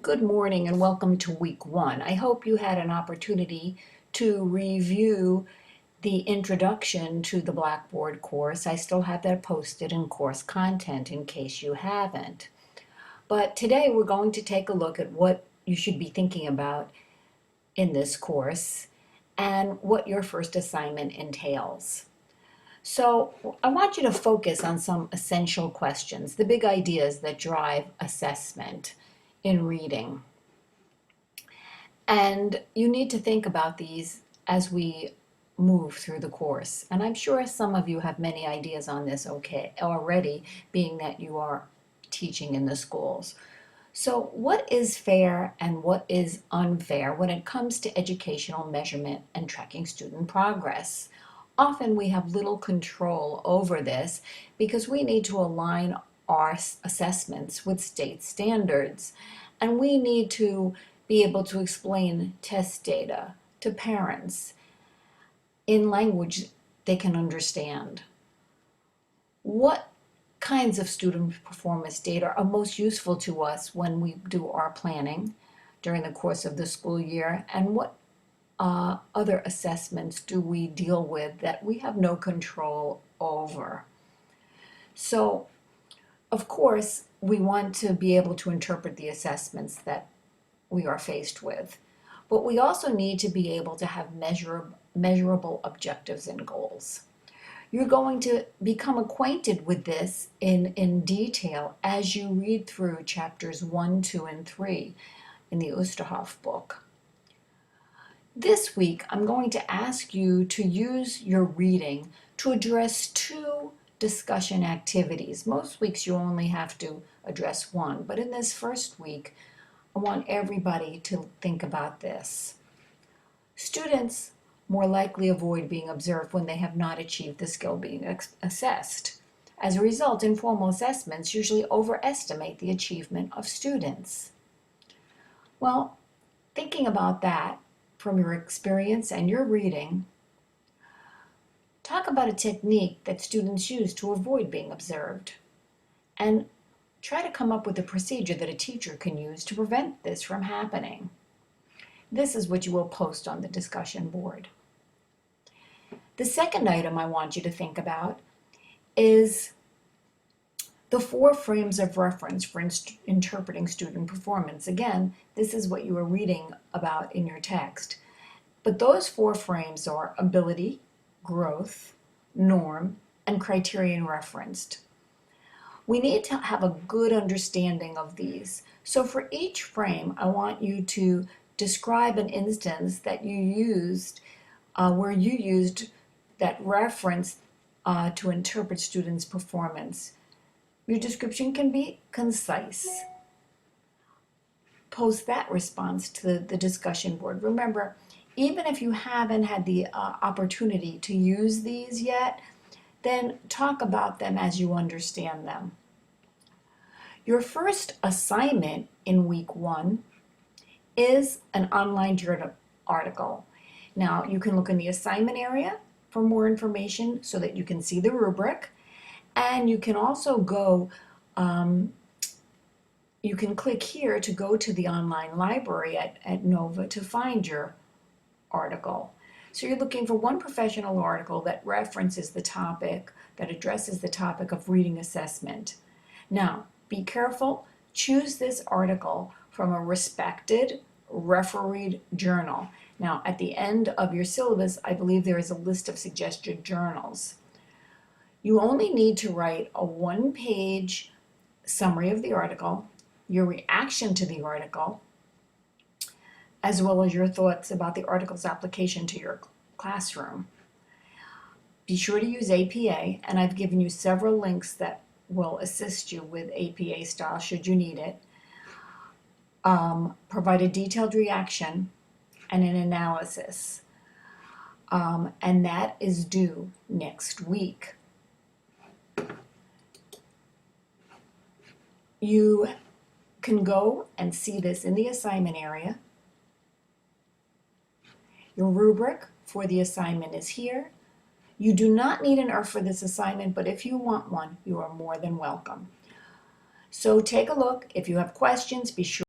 Good morning and welcome to week one. I hope you had an opportunity to review the introduction to the Blackboard course. I still have that posted in course content in case you haven't. But today we're going to take a look at what you should be thinking about in this course and what your first assignment entails. So I want you to focus on some essential questions, the big ideas that drive assessment in reading. And you need to think about these as we move through the course. And I'm sure some of you have many ideas on this already, being that you are teaching in the schools. So what is fair and what is unfair when it comes to educational measurement and tracking student progress? Often we have little control over this because we need to align our assessments with state standards, and we need to be able to explain test data to parents in language they can understand. What kinds of student performance data are most useful to us when we do our planning during the course of the school year, and what other assessments do we deal with that we have no control over? So, of course, we want to be able to interpret the assessments that we are faced with, but we also need to be able to have measurable objectives and goals. You're going to become acquainted with this in detail as you read through chapters 1, 2, and 3 in the Oosterhoff book. This week, I'm going to ask you to use your reading to address two discussion activities. Most weeks you only have to address one, but in this first week, I want everybody to think about this. Students more likely avoid being observed when they have not achieved the skill being assessed. As a result, informal assessments usually overestimate the achievement of students. Well, thinking about that from your experience and your reading, talk about a technique that students use to avoid being observed, and try to come up with a procedure that a teacher can use to prevent this from happening. This is what you will post on the discussion board. The second item I want you to think about is the 4 frames of reference for interpreting student performance. Again, this is what you are reading about in your text. But those 4 frames are ability, growth, norm, and criterion referenced. We need to have a good understanding of these. So for each frame, I want you to describe an instance that you used, where you used that reference to interpret students' performance. Your description can be concise. Post that response to the discussion board. Remember, even if you haven't had the opportunity to use these yet, then talk about them as you understand them. Your first assignment in week 1 is an online journal article. Now, you can look in the assignment area for more information so that you can see the rubric, and you can also go, you can click here to go to the online library at NOVA to find your article. So you're looking for one professional article that references the topic, that addresses the topic of reading assessment. Now, be careful, choose this article from a respected, refereed journal. Now, at the end of your syllabus, I believe there is a list of suggested journals. You only need to write a 1-page summary of the article, your reaction to the article, as well as your thoughts about the article's application to your classroom. Be sure to use APA, and I've given you several links that will assist you with APA style should you need it. Provide a detailed reaction and an analysis, and that is due next week. You can go and see this in the assignment area. Your rubric for the assignment is here. You do not need an F for this assignment, but if you want one, you are more than welcome. So take a look. If you have questions, be sure